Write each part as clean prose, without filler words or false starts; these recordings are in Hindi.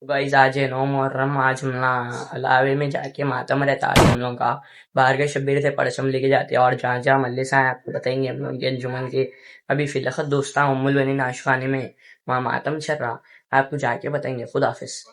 गाइस आज है 9 मुहर्रम। आज हम ना अलावे में जाके मातम रहता है हम लोग का। बाहर के शब्बीर से परचम लेके जाते हैं और जहाँ जहाँ मजलिसा है आपको बताएंगे हम लोग के अंजुमन के। अभी फिलहाल दोस्ता उम्मुल बनी नाशखाने में वहाँ मातम चल रहा, आपको जाके बताएंगे। खुदा हाफिज।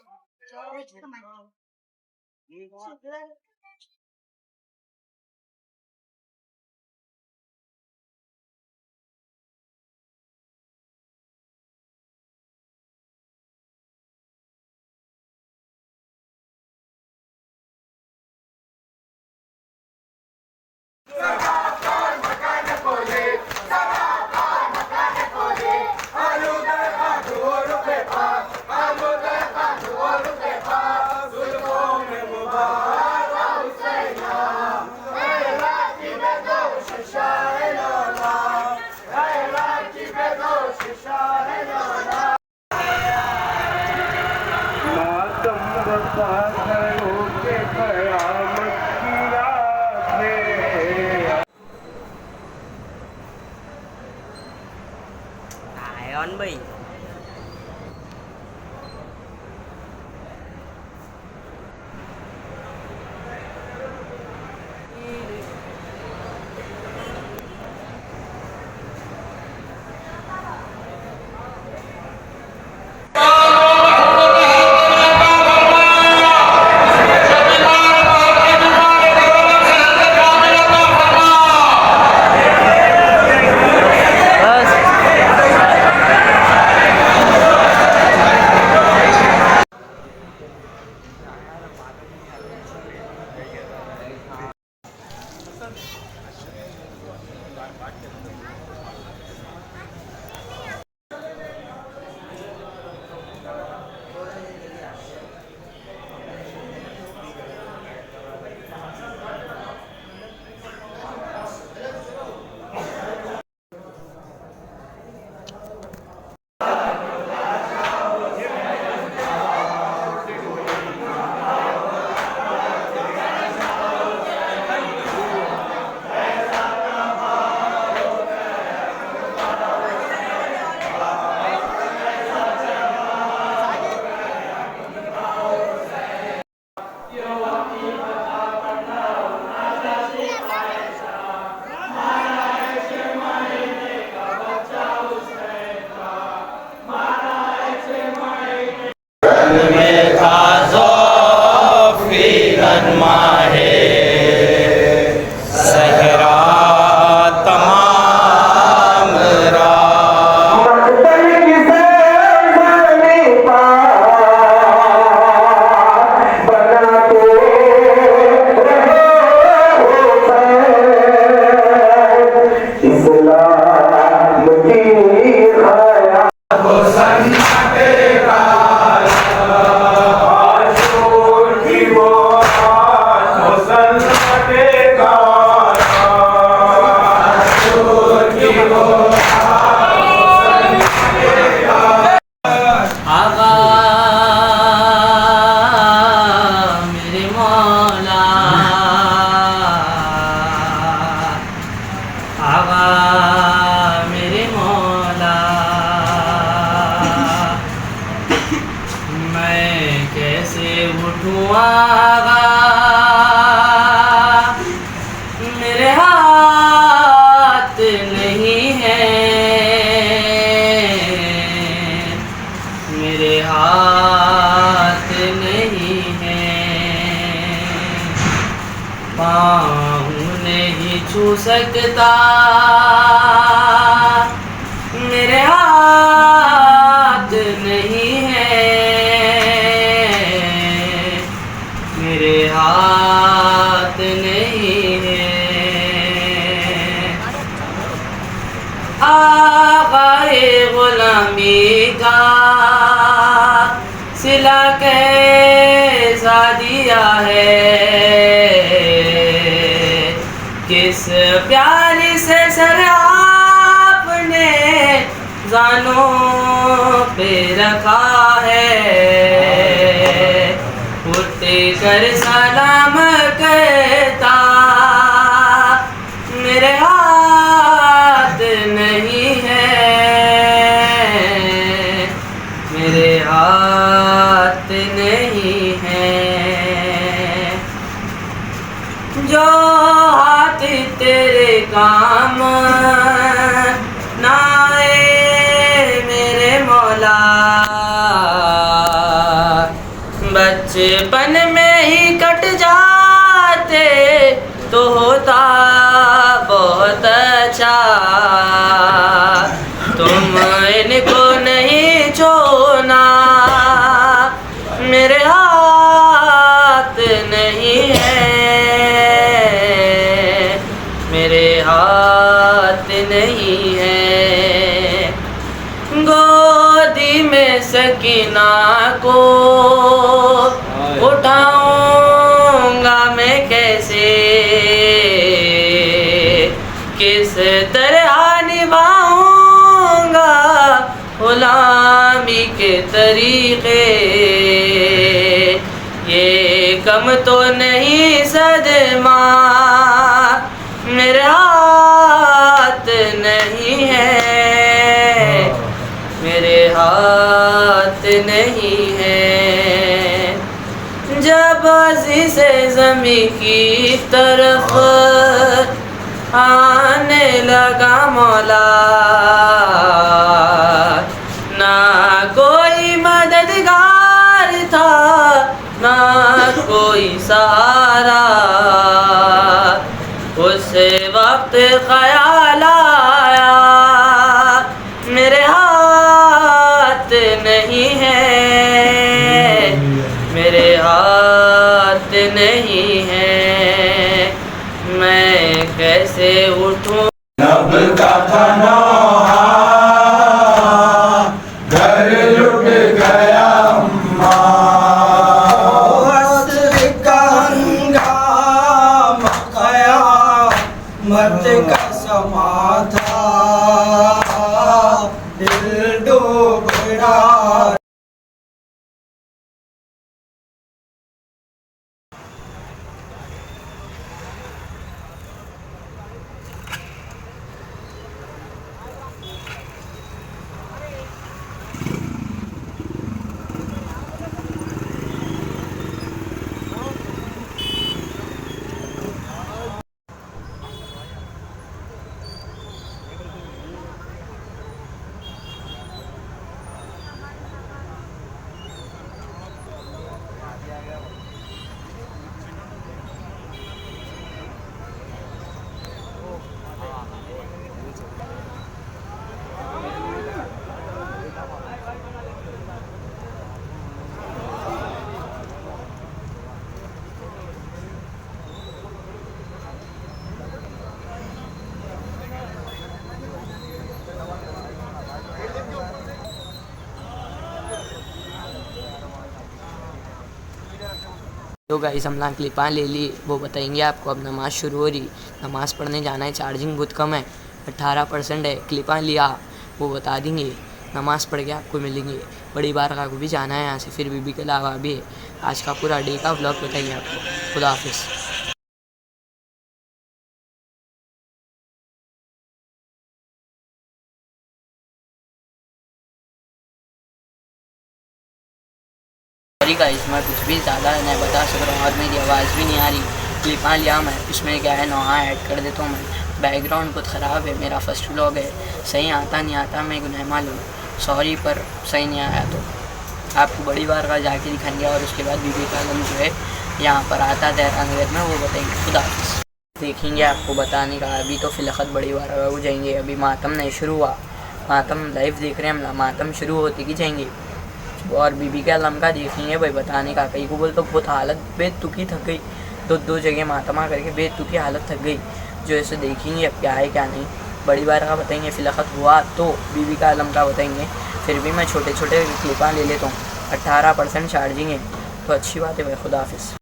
आयन भाई आगा मेरे हाथ नहीं है, मेरे हाथ नहीं है, पाँव नहीं छू सकता मेरे हाथ नहीं है, मेरे हाथ नहीं है। आगाए गुलामी का सिला कैसा दिया है, किस प्यार से सर आपने जानों पे रखा है, उठ कर सलाम कहता मेरे हाथ नहीं है, मेरे हाथ नहीं है, जो हाथ तेरे काम ना आए मेरे मौला, बचपन में ही कट जाते तो होता बहुत अच्छा, तुम इनको नहीं छोड़ना, मेरे हाथ नहीं है, मेरे हाथ नहीं है। गोदी में सकीना को उठाऊंगा मैं कैसे, किस तरह निभाऊंगा गुलामी के तरीके, ये कम तो नहीं सदमा, मेरे हाथ नहीं है, मेरे हाथ नहीं है। जब अज़ीज़ से ज़मीं की तरफ आने लगा मौला, ना कोई मददगार था ना कोई सहारा, उस वक्त ख्याल आया मेरे हाथ नहीं है, मेरे हाथ नहीं है, मैं कैसे उठूं। नब का था नौहा, घर लुट गया अम्मा, असर का हंगामा कयामत का समा था, दिल डूब रहा। तो गाइस हम लोग क्लिपां ले ली, वो बताएंगे आपको। अब नमाज़ शुरू हो रही, नमाज़ पढ़ने जाना है, चार्जिंग बहुत कम है, 18% है। क्लिपां लिया वो बता देंगे, नमाज़ पढ़ के आपको मिलेंगे। बड़ी बारगाह को भी जाना है यहाँ से, फिर बीबी के अलावा भी है। आज का पूरा डे का व्लॉग बताएंगे आपको। खुदा हाफिज़। सॉरी गाइस, मैं कुछ भी ज़्यादा नहीं बता सक रहा हूँ और मेरी आवाज़ भी नहीं आ रही। क्लिपां लिया मैं, इसमें क्या है नोहा ऐड कर देता हूँ मैं। बैकग्राउंड बहुत ख़राब है, मेरा फर्स्ट व्लॉग है, सही आता नहीं आता मैं गुनाह मालूम, सॉरी, पर सही नहीं आया तो आपको बड़ी बार का जाके दिखाएंगे। और उसके बाद बीबी का आलम जो है यहाँ पर आता है अंग्रेज में, वो बताएंगे। खुदा हाफिज़। देखेंगे आपको बताने का। अभी तो फ़िलहाल बड़ी बार हो जाएंगे, अभी मातम नहीं शुरू हुआ, मातम लाइव देख रहे हैं हम, मातम शुरू होते कि जाएंगे। और बीबी के आलम का देखेंगे भाई बताने का। कहीं को बोल तो बहुत हालत बेतुकी थक गई, दो जगह मातमा करके बेतुकी हालत थक गई, जो ऐसे देखेंगे अब क्या है क्या नहीं। बड़ी बार का बताएंगे, फ़िलहाल हुआ तो बीबी का आलम का बताएंगे। फिर भी मैं छोटे छोटे क्लिपां ले लेता हूँ, 18% चार्जिंग है तो अच्छी बात है भाई। खुदा हाफिज़।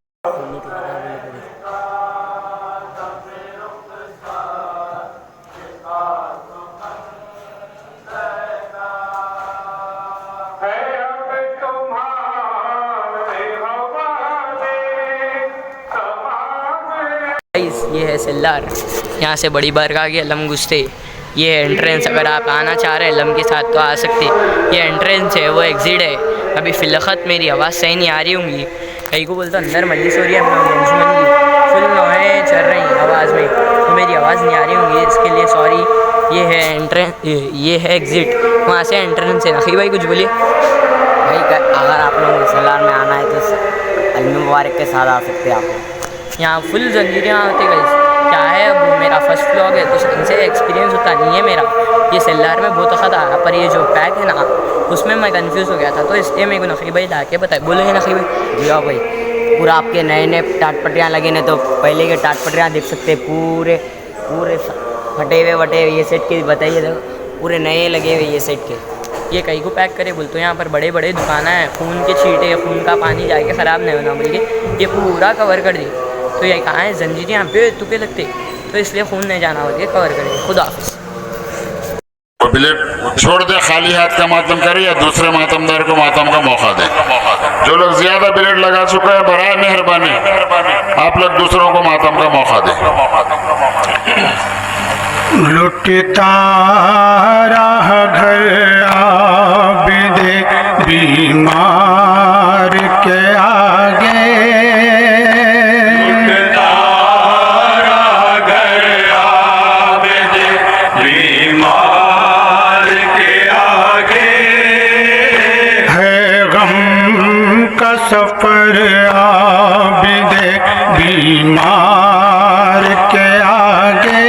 ये है सेल्लार, यहाँ से बड़ी बारगाह के अलम घुसते। ये है एंट्रेंस, अगर आप आना चाह रहे हैं अलम के साथ तो आ सकते। ये एंट्रेंस है, वो एग्ज़िट है, अभी फ़िलखत मेरी आवाज़ सही नहीं आ रही होंगी, कहीं को बोलता अंदर मजलिस हो रही है अंजुमन की, फुल नौएं चल रही हैं आवाज़ में, तो मेरी आवाज़ नहीं आ रही होंगी, इसके लिए सॉरी। ये है एंट्रेंस, ये है एग्ज़िट, वहाँ से एंट्रेंस है। नखी भाई कुछ बोलिए। भाई अगर आप लोग सलार में आना है तो अल्मी मुबारक के साथ आ सकते हैं आप। यहाँ फुल जंजीरें होती गई। क्या है, अब मेरा फर्स्ट व्लॉग है तो इनसे एक्सपीरियंस होता नहीं है मेरा। ये सेल्लार में बहुत वक्त आया, पर ये जो पैक है ना उसमें मैं कंफ्यूज हो गया था, तो इसलिए मेरे को नखी भाई ला के बताए। बोलेंगे नखी भाई? जी हाँ भाई, पूरा आपके नए नए टाट पटरियाँ लगे ने, तो पहले के टाट पटरियाँ देख सकते हैं, पूरे पूरे फटे हुए वटे हुए। ये सेट के बताइए, देखो पूरे नए लगे हुए ये सेट के। ये कहीं को पैक करे बोलते हैं। यहाँ पर बड़े बड़े दुकाना है, खून के छींटे, खून का पानी जाके ख़राब नहीं होना बोल के ये पूरा कवर कर दी। तो ये कहाँ है जंजीरें यहाँ पे तुके लगते, तो इसलिए खून नहीं जाना बोल के कवर करेंगे। खुदा हाफिज़। बिलेट छोड़ दे, खाली हाथ का मातम करे या दूसरे मातमदार को मातम का मौका दे। जो लोग ज्यादा बिलेट लगा चुके हैं, बराए मेहरबानी आप लोग दूसरों को मातम का मौका दे। लुटता रहा घर आबिदे बीमार के आगे, लुटता रहा घर आबिदे बीमार के आगे, है गम का सफर आबिदे बीमार के आगे,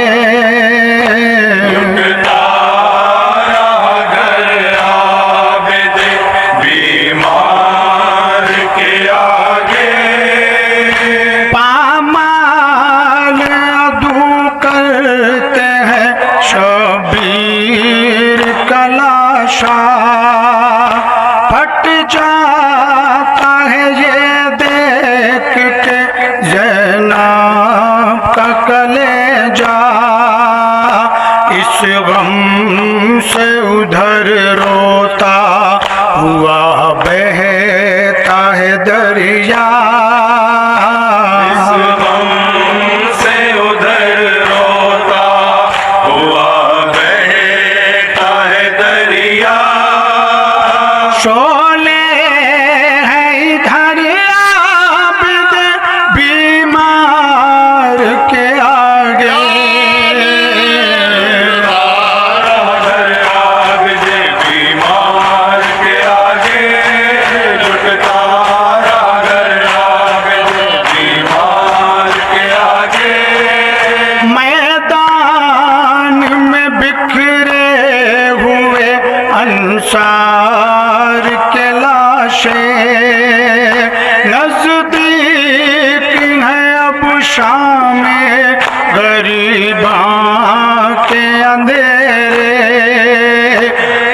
फट जाता है ये देख के ज़ैनब का कलेजा, इस गम से उधर रोता हुआ बहता है दरिया, इस गम से उधर रोता हुआ बहता है दरिया, शोले है इधर आबिद बीमार के आगे, आबिद बीमार के आगे, लुटता आबिद बीमार के आगे, मैदान में बिखरे हुए अंसार के लाशें, नजदीक है अब शाम गरीबां के अंधेरे,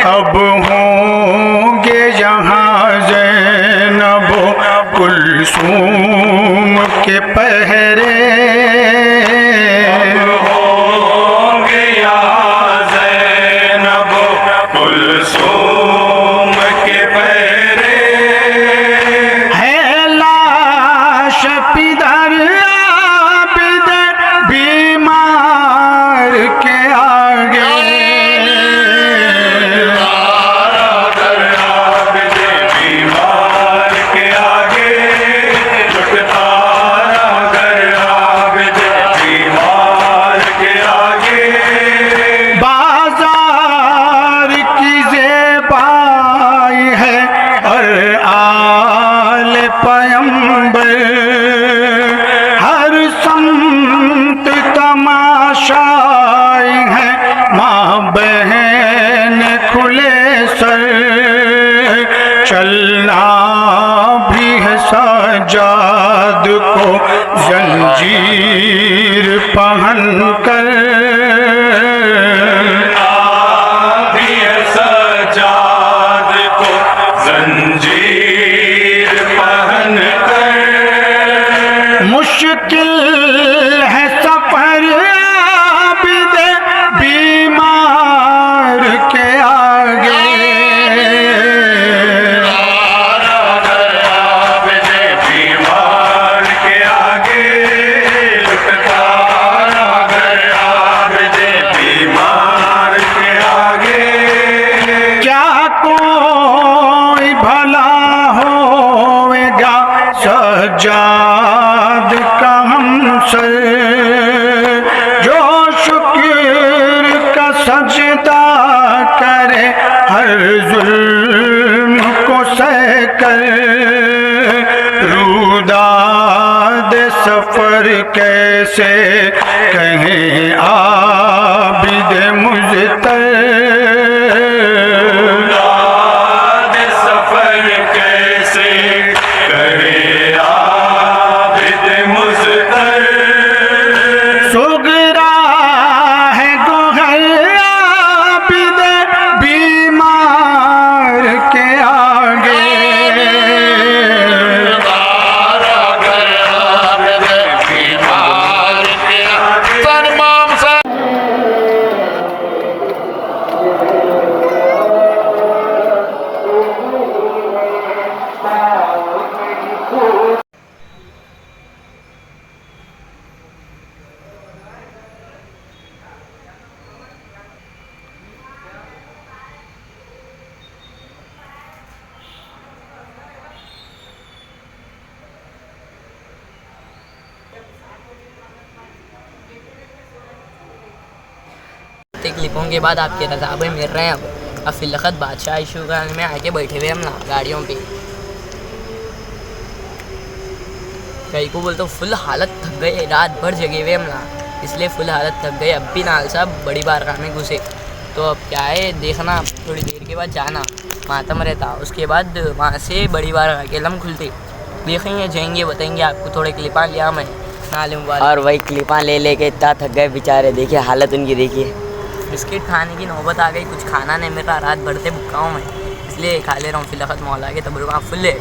अब होंगे यहाँ ज़ैनब कुलसूम के पहरे, होंगे यहाँ ज़ैनब कुलसूम के पहरे, है लाश पिदर आबिद बीमार के आगे, आबिद बीमार के आगे, लुटता आबिद बीमार के आगे, बाजार की ज़ेबाई है और आल पैगंबर, हर समत तमाशाई है, माँ बहन खुले सर, चलना भी है सजाद को जंजीर पहन कर, सजाद को जंजीर पहन कर, मुश्किल है सफर आबिद बीमार के आगे, आबिद बीमार के आगे, लुटता आबिद बीमार के आगे, क्या कोई भला सफर कैसे कहें आबिद मुज़तर, याद सफर कैसे करे आबिद मुज़तर, सुगरा है गोहर आबिद बीमार के आगे, क्लिपों के बाद आपके रज़ाबे मिल रहे हैं। अब फिलखत बादशाह इशू में आके बैठे हुए हम ना गाड़ियों पे। कई को बोलते फुल हालत थक गए, रात भर जगे हुए हम ना, इसलिए फुल हालत थक गए। अब भी नाल साहब बड़ी बारगाह में घुसे, तो अब क्या है देखना, थोड़ी देर के बाद जाना, मातम रहता, उसके बाद वहाँ से बड़ी बारगाह के लम खुलते, देखेंगे जाएंगे बताएंगे आपको। थोड़े क्लिपा लिया मैं नालम वाले, और वही क्लिपां ले लेके इतना थक गए बेचारे, देखिए हालत उनकी देखिए। बिस्किट खाने की नौबत आ गई, कुछ खाना नहीं मिल रहा, रात भर से भुक्का हूँ मैं, इसलिए खा ले रहा हूँ। फिलखत मौला के तबरुआ फुल है,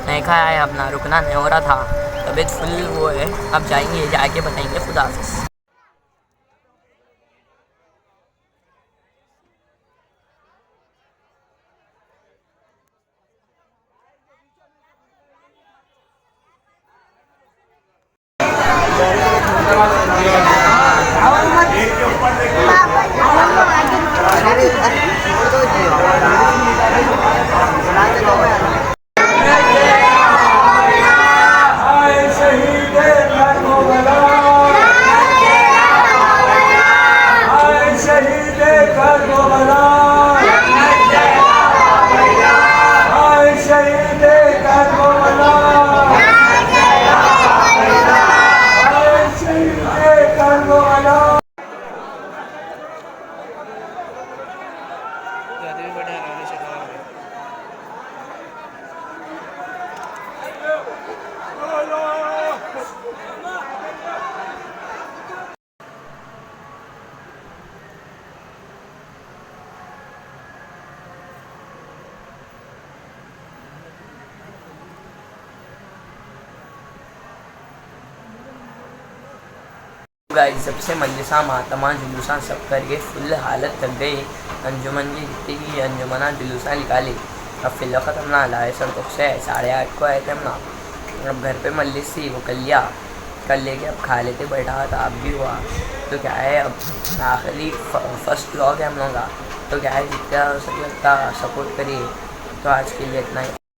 नहीं खाया है, अपना रुकना नहीं हो रहा था, तबीयत फुल वो है। अब जाएंगे जाके बताएंगे खुदा हाफिज़। गाइस सबसे मजलिसा मातमा जुलूसा सब करके फुल हालत थक गई। अंजुमन की जितनी की अंजुमना जुलूसा निकाली। अब फिलखत हम ना लाए सर तो से 8:30 को आए थे हम ना। अब घर पे मजलिस थी, वो कर लिया, कर लेके अब खा लेते बैठा था, अब भी हुआ। तो क्या है अब आखिरी फर्स्ट व्लॉग है हम लोगों का, तो क्या है जितना हो सके उतना सपोर्ट करिए। तो आज के लिए इतना ही।